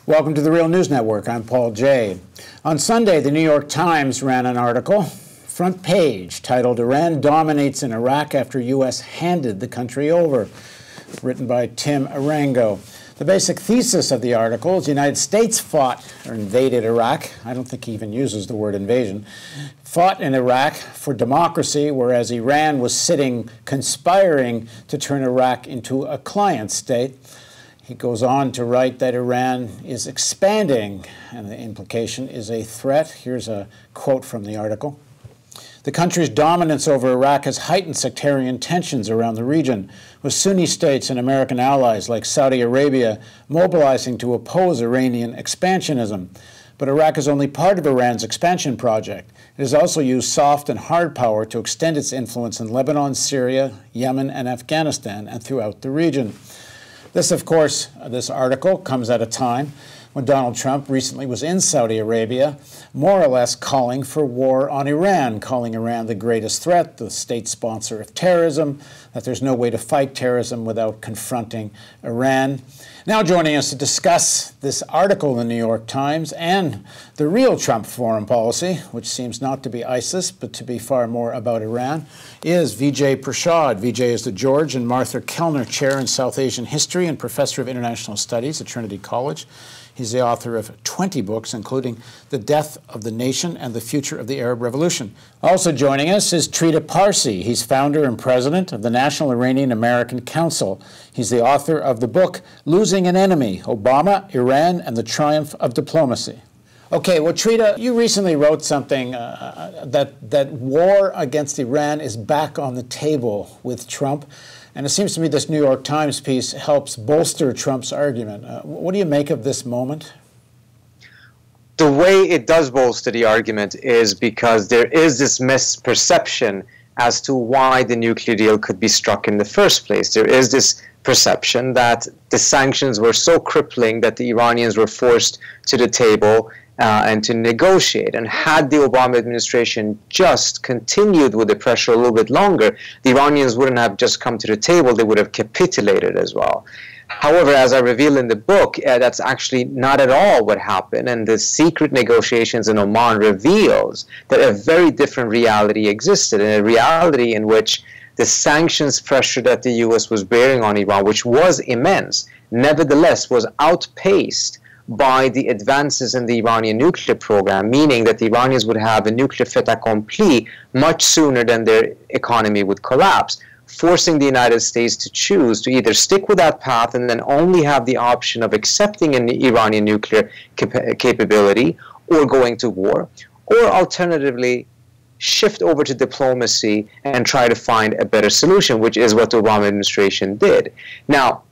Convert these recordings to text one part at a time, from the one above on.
Welcome to the Real News Network. I'm Paul Jay. On Sunday, the New York Times ran an article, front page, titled "Iran Dominates in Iraq After U.S. Handed the Country Over," written by Tim Arango. The basic thesis of the article is the United States fought or invaded Iraq. I don't think he even uses the word invasion. Fought in Iraq for democracy, whereas Iran was sitting conspiring to turn Iraq into a client state. He goes on to write that Iran is expanding, and the implication is a threat. Here's a quote from the article. "The country's dominance over Iraq has heightened sectarian tensions around the region, with Sunni states and American allies like Saudi Arabia mobilizing to oppose Iranian expansionism. But Iraq is only part of Iran's expansion project. It has also used soft and hard power to extend its influence in Lebanon, Syria, Yemen, and Afghanistan, and throughout the region." This, of course, this article comes at a time when Donald Trump recently was in Saudi Arabia, more or less calling for war on Iran, calling Iran the greatest threat, the state sponsor of terrorism, that there's no way to fight terrorism without confronting Iran. Now joining us to discuss this article in the New York Times and the real Trump foreign policy, which seems not to be ISIS, but to be far more about Iran, is Vijay Prashad. Vijay is the George and Martha Kellner Chair in South Asian History and Professor of International Studies at Trinity College. He's the author of 20 books, including The Death of the Nation and the Future of the Arab Revolution. Also joining us is Trita Parsi. He's founder and president of the National Iranian American Council. He's the author of the book Losing an Enemy, Obama, Iran, and the Triumph of Diplomacy. Okay, well, Trita, you recently wrote something that war against Iran is back on the table with Trump. And it seems to me this New York Times piece helps bolster Trump's argument. What do you make of this moment? The way it does bolster the argument is because there is this misperception as to why the nuclear deal could be struck in the first place. There is this perception that the sanctions were so crippling that the Iranians were forced to the table and to negotiate. And had the Obama administration just continued with the pressure a little bit longer, the Iranians wouldn't have just come to the table, they would have capitulated as well. However, as I reveal in the book, that's actually not at all what happened, and the secret negotiations in Oman reveals that a very different reality existed, and a reality in which the sanctions pressure that the U.S. was bearing on Iran, which was immense, nevertheless was outpaced by the advances in the Iranian nuclear program, meaning that the Iranians would have a nuclear fait accompli much sooner than their economy would collapse, forcing the United States to choose to either stick with that path and then only have the option of accepting an Iranian nuclear capability or going to war, or alternatively shift over to diplomacy and try to find a better solution, which is what the Obama administration did. Now,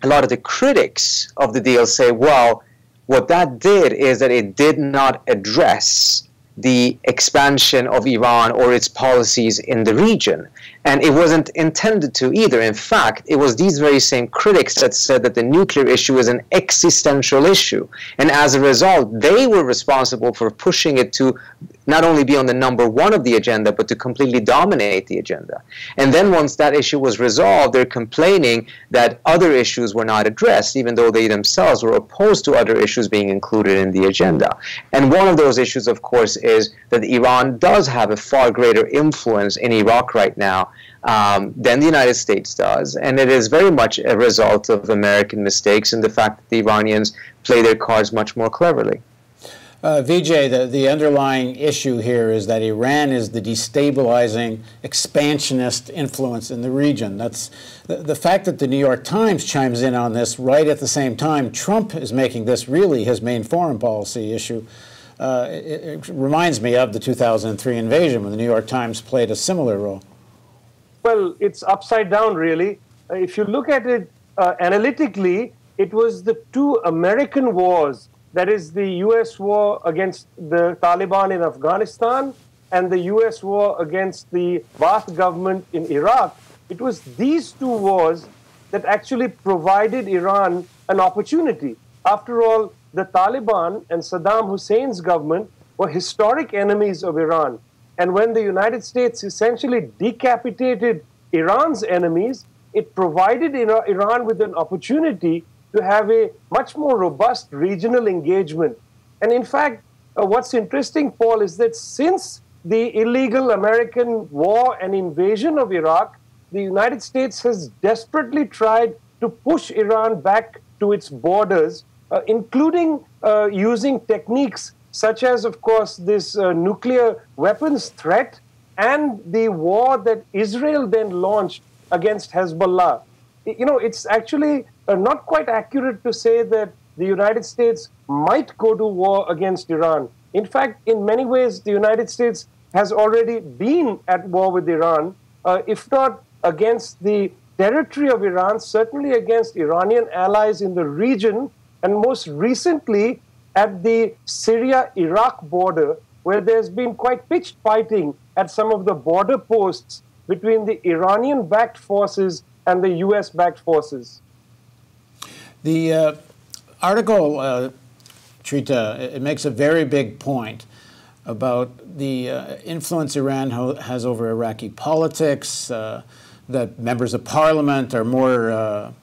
a lot of the critics of the deal say, well, what that did is that it did not address the expansion of Iran or its policies in the region. And it wasn't intended to either. In fact, it was these very same critics that said that the nuclear issue is an existential issue. And as a result, they were responsible for pushing it to not only be on the #1 of the agenda, but to completely dominate the agenda. And then once that issue was resolved, they're complaining that other issues were not addressed, even though they themselves were opposed to other issues being included in the agenda. And one of those issues, of course, is that Iran does have a far greater influence in Iraq right now than the United States does. And it is very much a result of American mistakes and the fact that the Iranians play their cards much more cleverly. Vijay, the underlying issue here is that Iran is the destabilizing, expansionist influence in the region. That's the fact that the New York Times chimes in on this right at the same time Trump is making this really his main foreign policy issue. It reminds me of the 2003 invasion when the New York Times played a similar role. Well, it's upside down, really. If you look at it analytically, it was the two American wars, that is the U.S. war against the Taliban in Afghanistan and the U.S. war against the Ba'ath government in Iraq. It was these two wars that actually provided Iran an opportunity. After all, the Taliban and Saddam Hussein's government were historic enemies of Iran. And when the United States essentially decapitated Iran's enemies, it provided Iran with an opportunity to have a much more robust regional engagement. And in fact, what's interesting, Paul, is that since the illegal American war and invasion of Iraq, the United States has desperately tried to push Iran back to its borders, including using techniques such as, of course, this nuclear weapons threat and the war that Israel then launched against Hezbollah. You know, it's actually not quite accurate to say that the United States might go to war against Iran. In fact, in many ways, the United States has already been at war with Iran, if not against the territory of Iran, certainly against Iranian allies in the region, and most recently at the Syria-Iraq border, where there's been quite pitched fighting at some of the border posts between the Iranian-backed forces and the US-backed forces. The article, Trita, it makes a very big point about the influence Iran has over Iraqi politics, that members of parliament are more,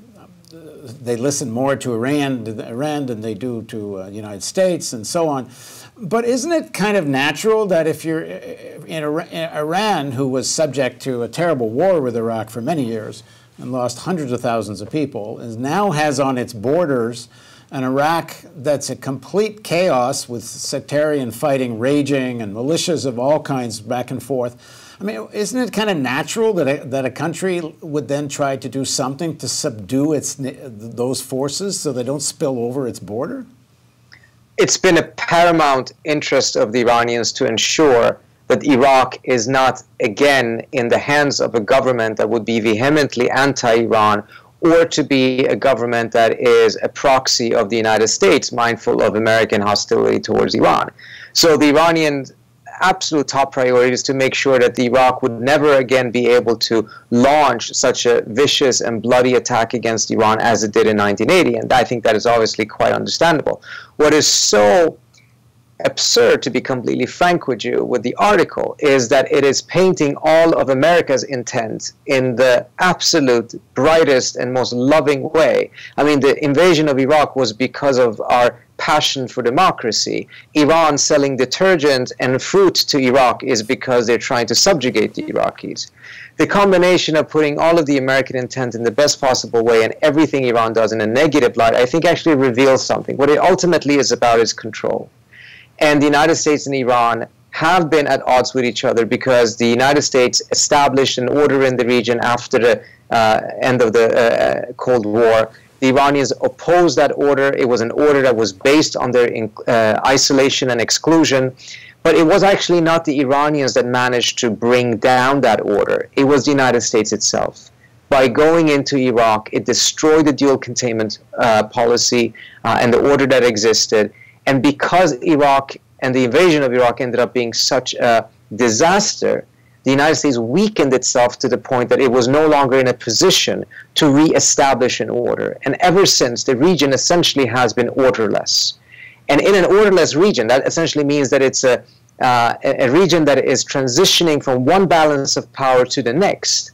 they listen more to Iran than they do to the United States and so on. But isn't it kind of natural that if you're in Iran, who was subject to a terrible war with Iraq for many years and lost hundreds of thousands of people, and now has on its borders an Iraq that's a complete chaos with sectarian fighting raging and militias of all kinds back and forth? I mean, isn't it kind of natural that a country would then try to do something to subdue those forces so they don't spill over its border? It's been a paramount interest of the Iranians to ensure that Iraq is not again in the hands of a government that would be vehemently anti-Iran, or to be a government that is a proxy of the United States, mindful of American hostility towards Iran. So the Iranian absolute top priority is to make sure that Iraq would never again be able to launch such a vicious and bloody attack against Iran as it did in 1980, and I think that is obviously quite understandable. What is so absurd, to be completely frank with you, with the article, is that it is painting all of America's intent in the absolute brightest and most loving way. I mean, the invasion of Iraq was because of our passion for democracy. Iran selling detergent and fruit to Iraq is because they're trying to subjugate the Iraqis. The combination of putting all of the American intent in the best possible way and everything Iran does in a negative light, I think actually reveals something. What it ultimately is about is control. And the United States and Iran have been at odds with each other because the United States established an order in the region after the end of the Cold War. The Iranians opposed that order. It was an order that was based on their isolation and exclusion. But it was actually not the Iranians that managed to bring down that order. It was the United States itself. By going into Iraq, it destroyed the dual containment policy and the order that existed. And because Iraq and the invasion of Iraq ended up being such a disaster, the United States weakened itself to the point that it was no longer in a position to reestablish an order. And ever since, the region essentially has been orderless. And in an orderless region, that essentially means that it's a region that is transitioning from one balance of power to the next,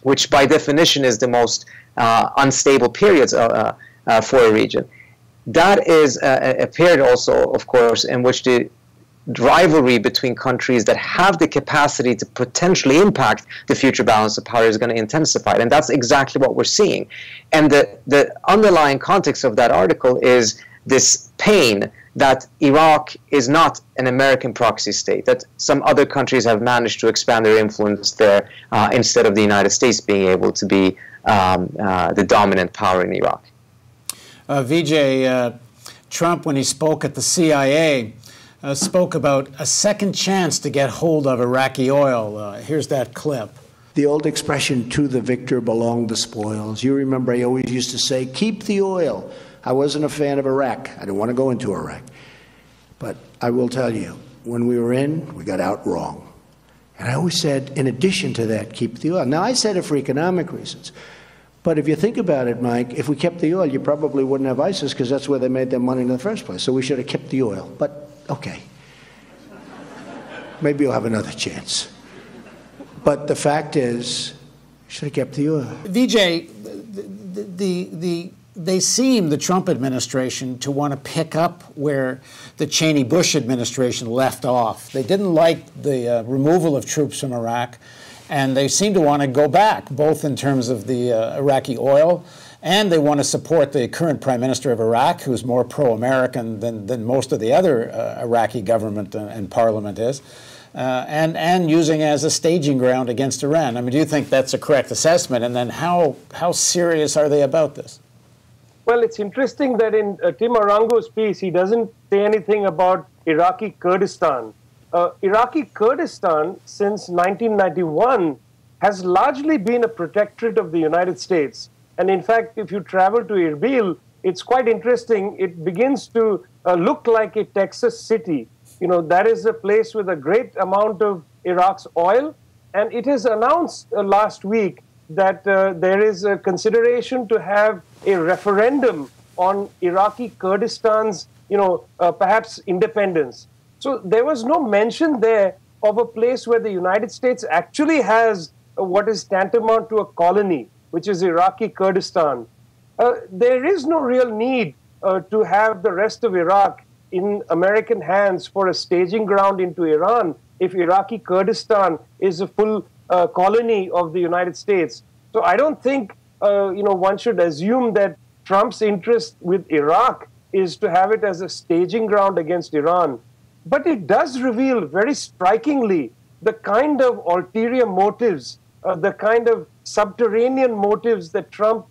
which by definition is the most unstable periods for a region. That is a period also, of course, in which the rivalry between countries that have the capacity to potentially impact the future balance of power is going to intensify. And that's exactly what we're seeing. And the underlying context of that article is this pain that Iraq is not an American proxy state, that some other countries have managed to expand their influence there instead of the United States being able to be the dominant power in Iraq. Vijay, Trump, when he spoke at the CIA, spoke about a second chance to get hold of Iraqi oil. Here's that clip. The old expression, to the victor belong the spoils. You remember I always used to say, keep the oil. I wasn't a fan of Iraq. I didn't want to go into Iraq. But I will tell you, when we were in, we got out wrong. And I always said, in addition to that, keep the oil. Now, I said it for economic reasons. But if you think about it, Mike, if we kept the oil, you probably wouldn't have ISIS because that's where they made their money in the first place. So we should have kept the oil. But, okay. Maybe you'll have another chance. But the fact is, should have kept the oil. Vijay, the they seem, the Trump administration, to want to pick up where the Cheney-Bush administration left off. They didn't like the removal of troops from Iraq, and they seem to want to go back, both in terms of the Iraqi oil, and they want to support the current prime minister of Iraq, who's more pro-American than most of the other Iraqi government and parliament is, and using it as a staging ground against Iran. I mean, do you think that's a correct assessment? And then how serious are they about this? Well, it's interesting that in Tim Arango's piece, he doesn't say anything about Iraqi Kurdistan. Iraqi Kurdistan, since 1991, has largely been a protectorate of the United States. And in fact, if you travel to Erbil, it's quite interesting. It begins to look like a Texas city. You know, that is a place with a great amount of Iraq's oil. And it is announced last week that there is a consideration to have a referendum on Iraqi Kurdistan's, perhaps independence. So there was no mention there of a place where the United States actually has what is tantamount to a colony, which is Iraqi Kurdistan. There is no real need to have the rest of Iraq in American hands for a staging ground into Iran if Iraqi Kurdistan is a full colony of the United States. So I don't think one should assume that Trump's interest with Iraq is to have it as a staging ground against Iran. But it does reveal very strikingly the kind of ulterior motives, the kind of subterranean motives that Trump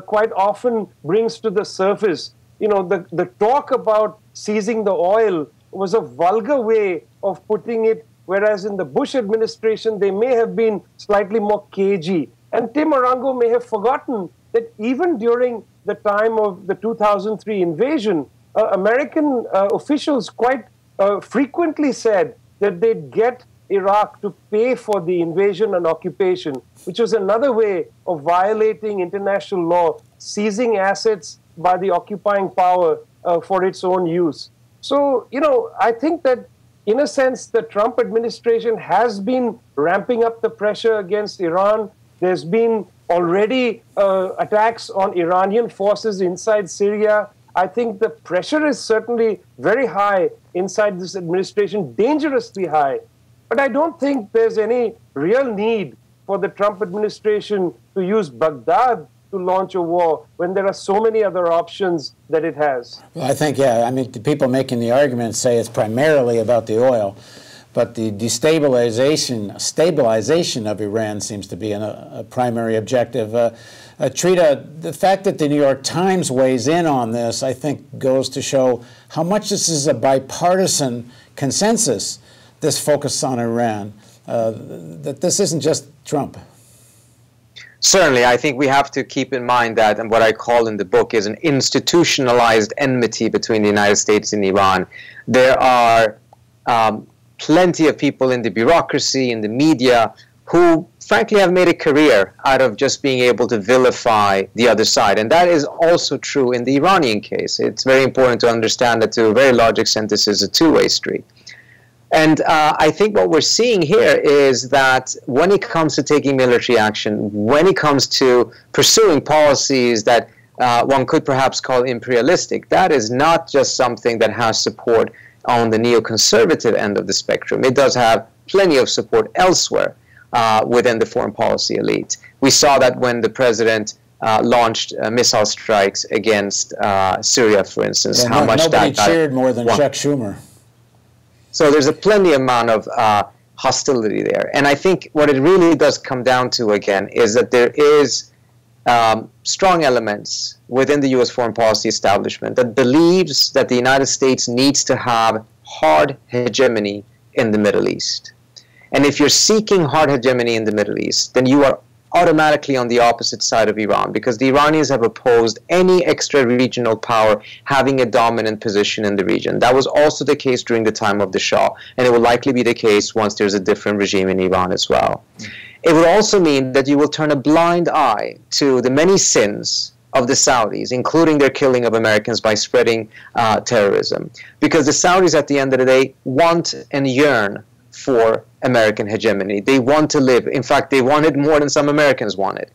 quite often brings to the surface. You know, the talk about seizing the oil was a vulgar way of putting it, whereas in the Bush administration, they may have been slightly more cagey. And Tim Arango may have forgotten that even during the time of the 2003 invasion, American officials quite frequently said that they'd get Iraq to pay for the invasion and occupation, which was another way of violating international law, seizing assets by the occupying power for its own use. So, I think that in a sense, the Trump administration has been ramping up the pressure against Iran. There's been already attacks on Iranian forces inside Syria. I think the pressure is certainly very high inside this administration, dangerously high. But I don't think there's any real need for the Trump administration to use Baghdad to launch a war when there are so many other options that it has. Well, I think, the people making the argument say it's primarily about the oil. But the stabilization of Iran seems to be a primary objective. Trita, the fact that the New York Times weighs in on this, I think, goes to show how much this is a bipartisan consensus, this focus on Iran, that this isn't just Trump. Certainly, I think we have to keep in mind that, and what I call in the book, is an institutionalized enmity between the United States and Iran. There are plenty of people in the bureaucracy, in the media, who frankly have made a career out of just being able to vilify the other side. And that is also true in the Iranian case. It's very important to understand that to a very large extent this is a two-way street. And I think what we're seeing here is that when it comes to taking military action, when it comes to pursuing policies that one could perhaps call imperialistic, that is not just something that has support on the neoconservative end of the spectrum. It does have plenty of support elsewhere within the foreign policy elite. We saw that when the president launched missile strikes against Syria, for instance. Yeah, nobody cheered more than Chuck Schumer. So there's a plenty amount of hostility there. And I think what it really does come down to, again, is that there is strong elements within the U.S. foreign policy establishment that believes that the United States needs to have hard hegemony in the Middle East. And if you're seeking hard hegemony in the Middle East, then you are automatically on the opposite side of Iran, because the Iranians have opposed any extra-regional power having a dominant position in the region. That was also the case during the time of the Shah, and it will likely be the case once there's a different regime in Iran as well. It would also mean that you will turn a blind eye to the many sins of the Saudis, including their killing of Americans by spreading terrorism. Because the Saudis, at the end of the day, want and yearn for American hegemony. They want to live. In fact, they want it more than some Americans want it.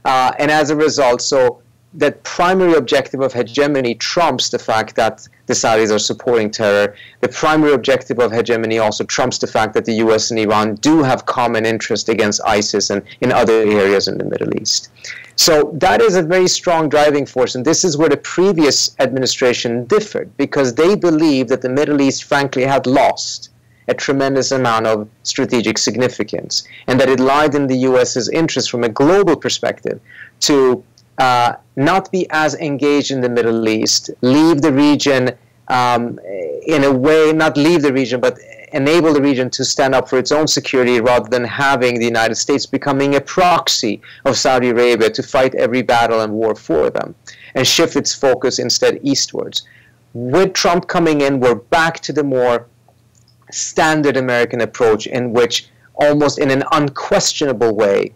And as a result, so that primary objective of hegemony trumps the fact that the Saudis are supporting terror. The primary objective of hegemony also trumps the fact that the US and Iran do have common interest against ISIS and in other areas in the Middle East. So that is a very strong driving force, and this is where the previous administration differed, because they believed that the Middle East, frankly, had lost a tremendous amount of strategic significance, and that it lied in the US's interest from a global perspective to not be as engaged in the Middle East, leave the region in a way, not leave the region, but enable the region to stand up for its own security rather than having the United States becoming a proxy of Saudi Arabia to fight every battle and war for them, and shift its focus instead eastwards. With Trump coming in, we're back to the more standard American approach in which, almost in an unquestionable way,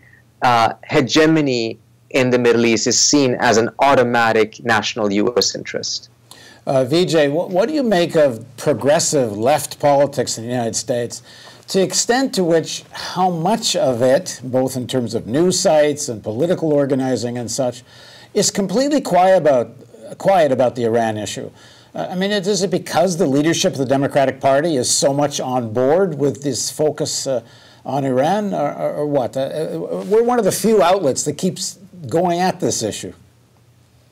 hegemony in the Middle East is seen as an automatic national U.S. interest. Vijay, what do you make of progressive left politics in the United States, to the extent to which how much of it, both in terms of news sites and political organizing and such, is completely quiet about the Iran issue? I mean, is it because the leadership of the Democratic Party is so much on board with this focus on Iran, or what? We're one of the few outlets that keeps going at this issue.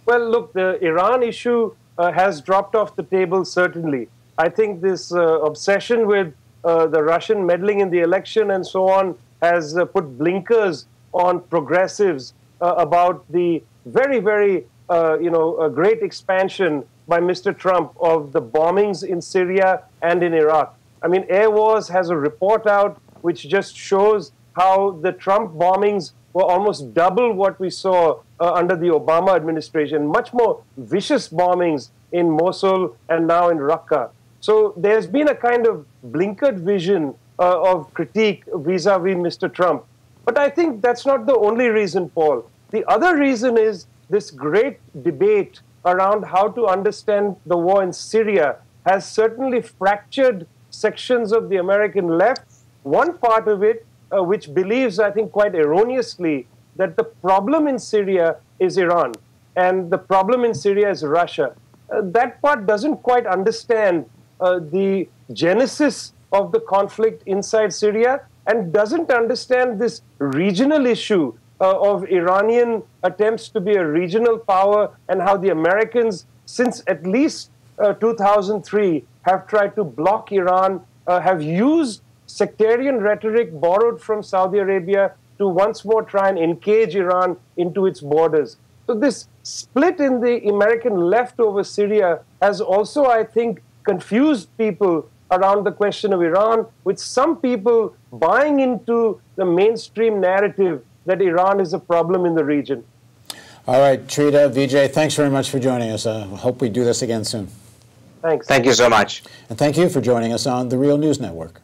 Well, look, the Iran issue has dropped off the table, certainly. I think this obsession with the Russian meddling in the election and so on has put blinkers on progressives about the very, very, great expansion by Mr. Trump of the bombings in Syria and in Iraq. I mean, Air Wars has a report out which just shows how the Trump bombings were almost double what we saw under the Obama administration, much more vicious bombings in Mosul and now in Raqqa. So there's been a kind of blinkered vision of critique vis-a-vis Mr. Trump. But I think that's not the only reason, Paul. The other reason is this great debate around how to understand the war in Syria has certainly fractured sections of the American left. One part of it, which believes, I think quite erroneously, that the problem in Syria is Iran and the problem in Syria is Russia. That part doesn't quite understand the genesis of the conflict inside Syria and doesn't understand this regional issue of Iranian attempts to be a regional power, and how the Americans, since at least 2003, have tried to block Iran, have used sectarian rhetoric borrowed from Saudi Arabia to once more try and engage Iran into its borders. So this split in the American left over Syria has also, I think, confused people around the question of Iran, with some people buying into the mainstream narrative that Iran is a problem in the region. All right, Trita, Vijay, thanks very much for joining us. I hope we do this again soon. Thanks. Thank you so much. And thank you for joining us on the Real News Network.